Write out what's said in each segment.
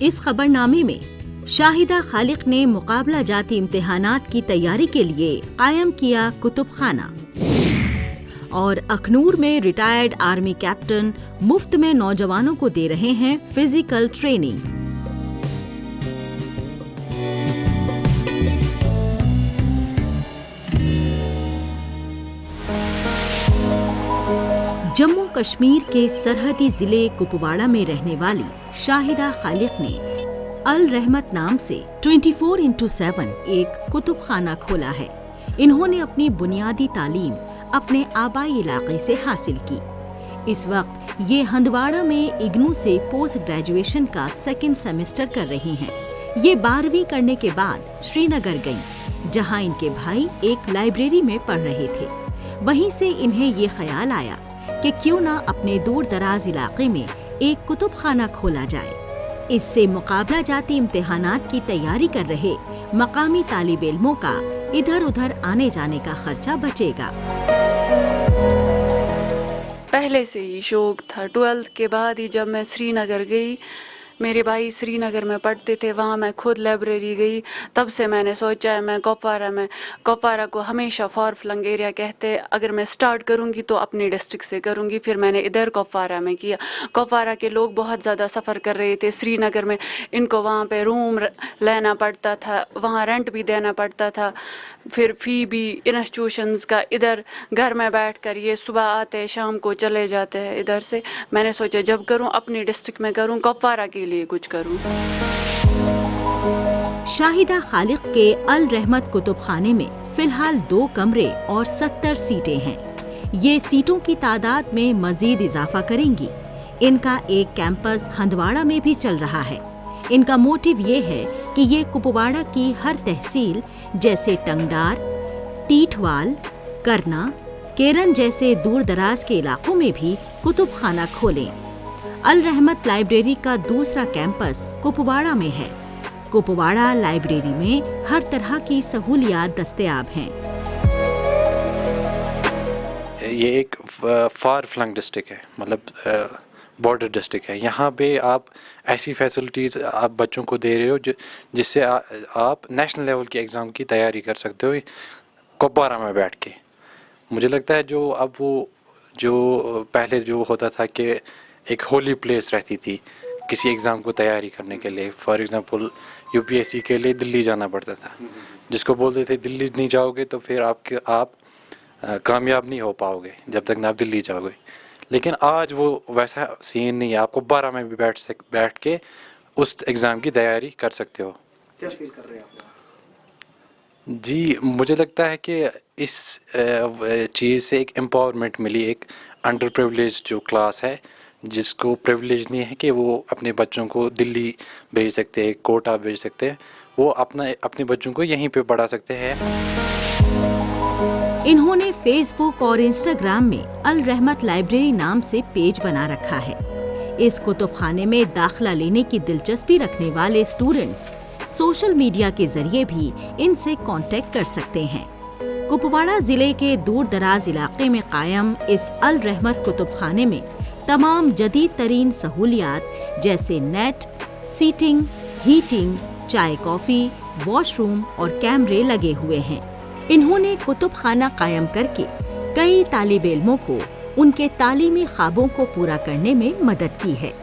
इस खबरनामे में शाहिदा खालिक ने मुकाबला जाती इम्तिहानात की तैयारी के लिए कायम किया कुतुब खाना और अखनूर में रिटायर्ड आर्मी कैप्टन मुफ्त में नौजवानों को दे रहे हैं फिजिकल ट्रेनिंग। जम्मू कश्मीर के सरहदी जिले कुपवाड़ा में रहने वाली शाहिदा खालिक ने अल रहमत नाम से 24x7 एक कुतुब खाना खोला है। इन्होंने अपनी बुनियादी तालीम अपने आबाई इलाके से हासिल की। इस वक्त ये हंदवाड़ा में इग्नू से पोस्ट ग्रेजुएशन का 2nd सेमेस्टर कर रही हैं। ये 12वीं करने के बाद श्रीनगर गईं, जहां इनके भाई एक लाइब्रेरी में पढ़ रहे थे। वहीं से इन्हें ये ख्याल आया कि क्यों ना अपने दूर दराज इलाके में एक कुतुब खाना खोला जाए। इससे मुकाबला जाती इम्तिहानात की तैयारी कर रहे मकामी तालिब इल्मों का इधर उधर आने जाने का खर्चा बचेगा। पहले से ही शौक था। 12th के बाद ही जब मैं श्रीनगर गई, मेरे भाई श्रीनगर में पढ़ते थे, वहाँ मैं खुद लाइब्रेरी गई। तब से मैंने सोचा है मैं कुपवाड़ा को हमेशा फार फ्लंग एरिया कहते हैं, अगर मैं स्टार्ट करूँगी तो अपनी डिस्ट्रिक्ट से करूँगी। फिर मैंने इधर कुपवाड़ा में किया। कुपवाड़ा के लोग बहुत ज़्यादा सफ़र कर रहे थे श्रीनगर में, इनको वहाँ पे रूम लेना पड़ता था, वहाँ रेंट भी देना पड़ता था, फिर फ़ी भी इंस्टीट्यूशंस का। इधर घर में बैठ कर ये सुबह आते हैं शाम को चले जाते हैं इधर से। मैंने सोचा जब करूँ अपनी डिस्ट्रिक्ट में करूँ, कुपवाड़ा के लिए कुछ करूं। शाहिदा खालिक के अल रहमत कुतुब खाने में फिलहाल 2 कमरे और 70 सीटें हैं। ये सीटों की तादाद में मजीद इजाफा करेंगी। इनका एक कैंपस हंदवाड़ा में भी चल रहा है। इनका मोटिव ये है कि ये कुपवाड़ा की हर तहसील जैसे टंगडार, टीठवाल, करना, केरन जैसे दूर दराज के इलाकों में भी कुतुब खाना खोलें। अल रहमत लाइब्रेरी का दूसरा कैंपस कुपवाड़ा में है। कुपवाड़ा लाइब्रेरी में हर तरह की सहूलियात दस्तयाब हैं। ये एक फार फ्लंग डिस्ट्रिक्ट है, मतलब बॉर्डर डिस्ट्रिक्ट है। यहाँ पे आप ऐसी फैसिलिटीज़ आप बच्चों को दे रहे हो जिससे आप नेशनल लेवल के एग्ज़ाम की तैयारी कर सकते हो कुपवाड़ा में बैठ के। मुझे लगता है जो पहले जो होता था कि एक होली प्लेस रहती थी किसी एग्ज़ाम को तैयारी करने के लिए। फॉर एग्ज़ाम्पल यूपीएससी के लिए दिल्ली जाना पड़ता था, जिसको बोलते थे दिल्ली नहीं जाओगे तो फिर आप कामयाब नहीं हो पाओगे जब तक ना आप दिल्ली जाओगे। लेकिन आज वो वैसा सीन नहीं है। आप कुपवाड़ा में भी बैठ के उस एग्ज़ाम की तैयारी कर सकते हो। क्या फील कर रहे हैं आप? जी, मुझे लगता है कि इस चीज़ से एक एम्पावरमेंट मिली। एक अंडर प्रिविलेज जो क्लास है, जिसको प्रिविलेज नहीं है कि वो अपने बच्चों को दिल्ली भेज सकते हैं, कोटा भेज सकते हैं, वो अपने बच्चों को यहीं पे पढ़ा सकते हैं। इन्होंने फेसबुक और इंस्टाग्राम में अल रहमत लाइब्रेरी नाम से पेज बना रखा है। इस कुतुब खाने में दाखिला लेने की दिलचस्पी रखने वाले स्टूडेंट्स सोशल मीडिया के जरिए भी इनसे कांटेक्ट कर सकते हैं। कुपवाड़ा जिले के दूर दराज इलाके में कायम इस अल रहमत कुतुब खाने में तमाम जदीद तरीन सहूलियात जैसे नेट, सीटिंग, हीटिंग, चाय कॉफी, वॉशरूम और कैमरे लगे हुए हैं। इन्होंने कुतुब खाना कायम करके कई तालिब इल्मों को उनके तालीमी ख्वाबों को पूरा करने में मदद की है।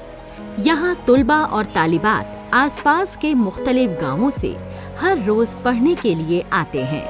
यहाँ तुलबा और तालिबात आसपास के मुख्तलिफ गांवों से हर रोज पढ़ने के लिए आते हैं।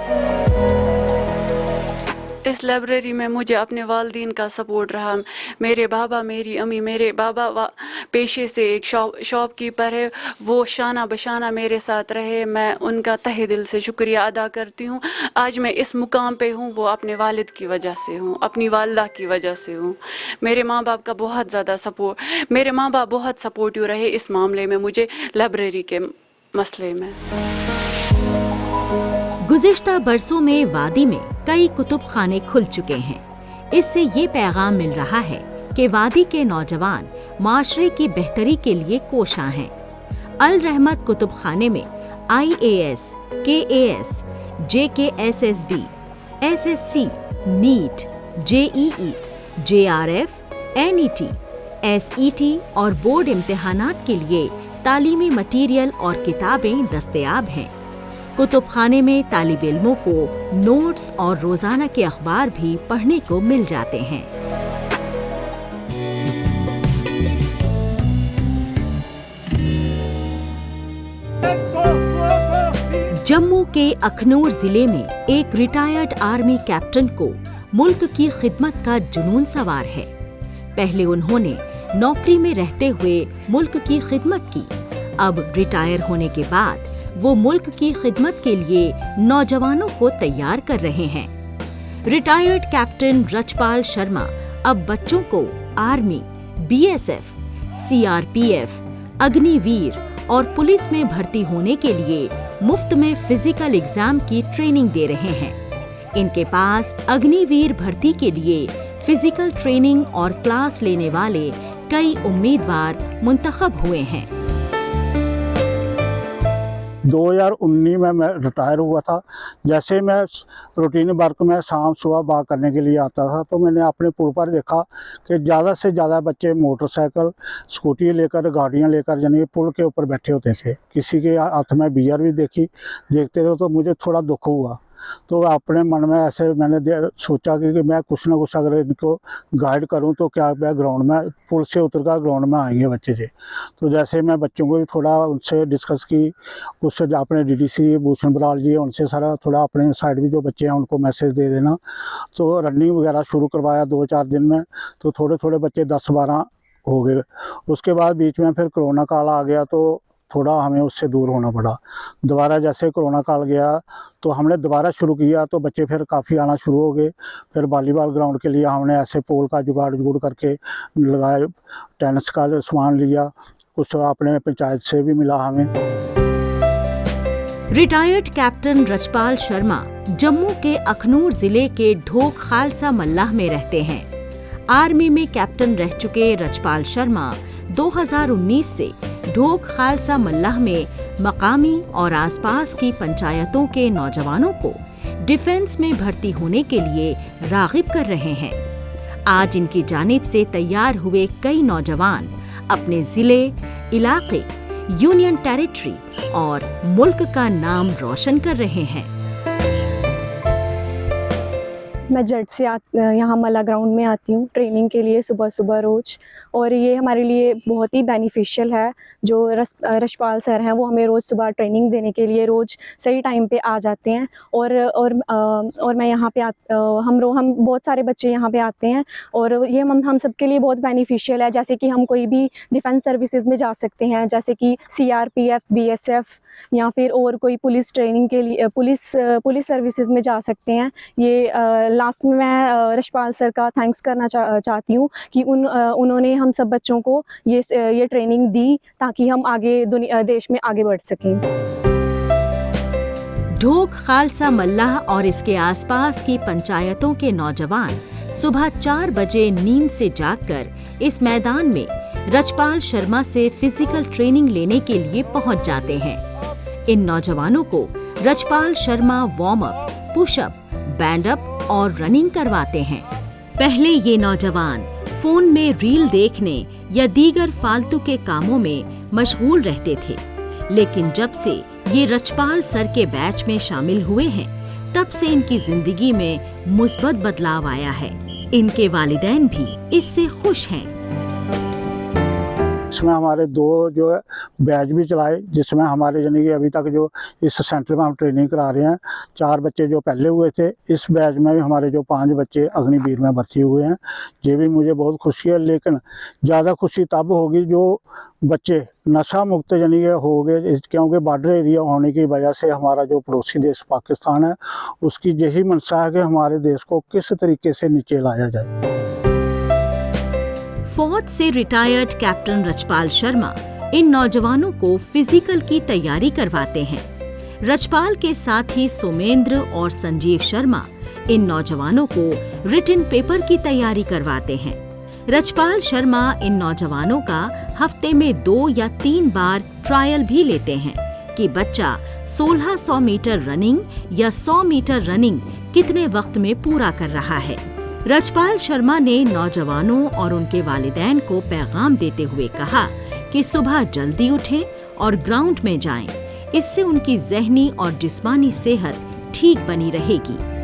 इस लाइब्रेरी में मुझे अपने वालिदैन का सपोर्ट रहा। मेरे बाबा, मेरी अम्मी, मेरे बाबा पेशे से एक शॉपकीपर है, वो शाना बशाना मेरे साथ रहे। मैं उनका तहे दिल से शुक्रिया अदा करती हूँ। आज मैं इस मुकाम पे हूँ, वो अपने वालिद की वजह से हूँ, अपनी वालिदा की वजह से हूँ। मेरे माँ बाप का बहुत ज़्यादा सपोर्ट, मेरे माँ बाप बहुत सपोर्टिव रहे इस मामले में, मुझे लाइब्रेरी के मसले में। गुज़िश्ता बरसों में वादी में कई कुतुब खाने खुल चुके हैं। इससे ये पैगाम मिल रहा है कि वादी के नौजवान माशरे की बेहतरी के लिए कोशां हैं। अल रहमत कुतुब खाने में IAS, KAS, JKSSB, SSC, NEET, JEE, JRF, NET, SET और बोर्ड इम्तिहानात के लिए तालीमी मटीरियल और किताबें दस्तयाब हैं। कुतुबखाने में तालिब इल्मों को नोट्स और रोजाना के अखबार भी पढ़ने को मिल जाते हैं। जम्मू के अखनूर जिले में एक रिटायर्ड आर्मी कैप्टन को मुल्क की खिदमत का जुनून सवार है। पहले उन्होंने नौकरी में रहते हुए मुल्क की खिदमत की। अब रिटायर होने के बाद वो मुल्क की खिदमत के लिए नौजवानों को तैयार कर रहे हैं। रिटायर्ड कैप्टन रचपाल शर्मा अब बच्चों को आर्मी, बीएसएफ, सीआरपीएफ, अग्निवीर और पुलिस में भर्ती होने के लिए मुफ्त में फिजिकल एग्जाम की ट्रेनिंग दे रहे हैं। इनके पास अग्निवीर भर्ती के लिए फिजिकल ट्रेनिंग और क्लास लेने वाले कई उम्मीदवार मुंतखब हुए हैं। 2019 में मैं रिटायर हुआ था। जैसे मैं रूटीन वर्क में शाम सुबह वॉक करने के लिए आता था, तो मैंने अपने पुल पर देखा कि ज़्यादा से ज़्यादा बच्चे मोटरसाइकिल, स्कूटी लेकर, गाड़ियां लेकर यानी पुल के ऊपर बैठे होते थे। किसी के हाथ में बियर भी देखते थे, तो मुझे थोड़ा दुख हुआ। तो अपने मन में ऐसे मैंने सोचा कि मैं कुछ ना कुछ अगर इनको गाइड करूं तो क्या मैं ग्राउंड में पुल से उतरकर ग्राउंड में आएंगे बच्चे से। तो जैसे मैं बच्चों को भी थोड़ा उनसे डिस्कस की, कुछ अपने डीडीसी भूषण बराल जी उनसे सारा थोड़ा अपने साइड भी जो बच्चे हैं उनको मैसेज दे देना। तो रनिंग वगैरह शुरू करवाया 2-4 दिन में, तो थोड़े थोड़े बच्चे 10-12 हो गए। उसके बाद बीच में फिर कोरोना काल आ गया, तो थोड़ा हमें उससे दूर होना पड़ा। दोबारा जैसे कोरोना काल गया तो हमने दोबारा शुरू किया, तो बच्चे फिर काफ़ी आना शुरू हो गए। फिर वॉलीबॉल ग्राउंड के लिए हमने ऐसे पोल का जुगाड़ करके लगाए, टेनिस का सामान लिया, कुछ अपने पंचायत से भी मिला हमें। रिटायर्ड कैप्टन रचपाल शर्मा जम्मू के अखनूर जिले के ढोक खालसा मल्लाह में रहते हैं। आर्मी में कैप्टन रह चुके रचपाल शर्मा 2019 से ढोक खालसा मल्लाह में मकामी और आसपास की पंचायतों के नौजवानों को डिफेंस में भर्ती होने के लिए राग़िब कर रहे हैं। आज इनकी जानिब से तैयार हुए कई नौजवान अपने जिले, इलाके, यूनियन टेरिटरी और मुल्क का नाम रोशन कर रहे हैं। मैं जट से यहाँ मल्ला ग्राउंड में आती हूँ ट्रेनिंग के लिए सुबह सुबह रोज़, और ये हमारे लिए बहुत ही बेनिफिशियल है। जो रचपाल सर हैं वो हमें रोज़ सुबह ट्रेनिंग देने के लिए रोज़ सही टाइम पे आ जाते हैं। और मैं यहाँ पे हम बहुत सारे बच्चे यहाँ पे आते हैं, और ये हम सब के लिए बहुत बेनिफिशियल है। जैसे कि हम कोई भी डिफेंस सर्विसेज में जा सकते हैं, जैसे कि सीआरपीएफ, बीएसएफ या फिर और कोई पुलिस ट्रेनिंग के लिए पुलिस सर्विसेज में जा सकते हैं। ये लास्ट में मैं रचपाल सर का थैंक्स करना चाहती हूँ कि उन्होंने हम सब बच्चों को ये ट्रेनिंग दी ताकि हम आगे देश में आगे बढ़ सकें। ढोक खालसा मल्लाह और इसके आसपास की पंचायतों के नौजवान सुबह 4 बजे नींद से जागकर इस मैदान में रचपाल शर्मा से फिजिकल ट्रेनिंग लेने के लिए पहुंच जाते हैं। इन नौजवानों को Rachpal Sharma warm up, pushup, band up और रनिंग करवाते हैं। पहले ये नौजवान फोन में रील देखने या दीगर फालतू के कामों में मशगूल रहते थे, लेकिन जब से ये रचपाल सर के बैच में शामिल हुए हैं, तब से इनकी जिंदगी में मुस्बत बदलाव आया है। इनके वालिदैन भी इससे खुश हैं। इसमें हमारे 2 जो बैच भी चलाए, जिसमें हमारे यानी कि अभी तक जो इस सेंटर में हम ट्रेनिंग करा रहे हैं, 4 बच्चे जो पहले हुए थे, इस बैच में भी हमारे जो 5 बच्चे अग्निवीर में भर्ती हुए हैं। ये भी मुझे बहुत खुशी है, लेकिन ज़्यादा खुशी तब होगी जो बच्चे नशा मुक्त यानी कि हो गए, क्योंकि बॉर्डर एरिया होने की वजह से हमारा जो पड़ोसी देश पाकिस्तान है, उसकी यही मंशा है कि हमारे देश को किस तरीके से नीचे लाया जाए। फौज से रिटायर्ड कैप्टन रचपाल शर्मा इन नौजवानों को फिजिकल की तैयारी करवाते हैं। रचपाल के साथ ही सोमेंद्र और संजीव शर्मा इन नौजवानों को रिटन पेपर की तैयारी करवाते हैं। रचपाल शर्मा इन नौजवानों का हफ्ते में 2 या 3 बार ट्रायल भी लेते हैं कि बच्चा 1600 मीटर रनिंग या 100 मीटर रनिंग कितने वक्त में पूरा कर रहा है। रचपाल शर्मा ने नौजवानों और उनके वालिदैन को पैगाम देते हुए कहा कि सुबह जल्दी उठें और ग्राउंड में जाएं। इससे उनकी ज़हनी और जिस्मानी सेहत ठीक बनी रहेगी।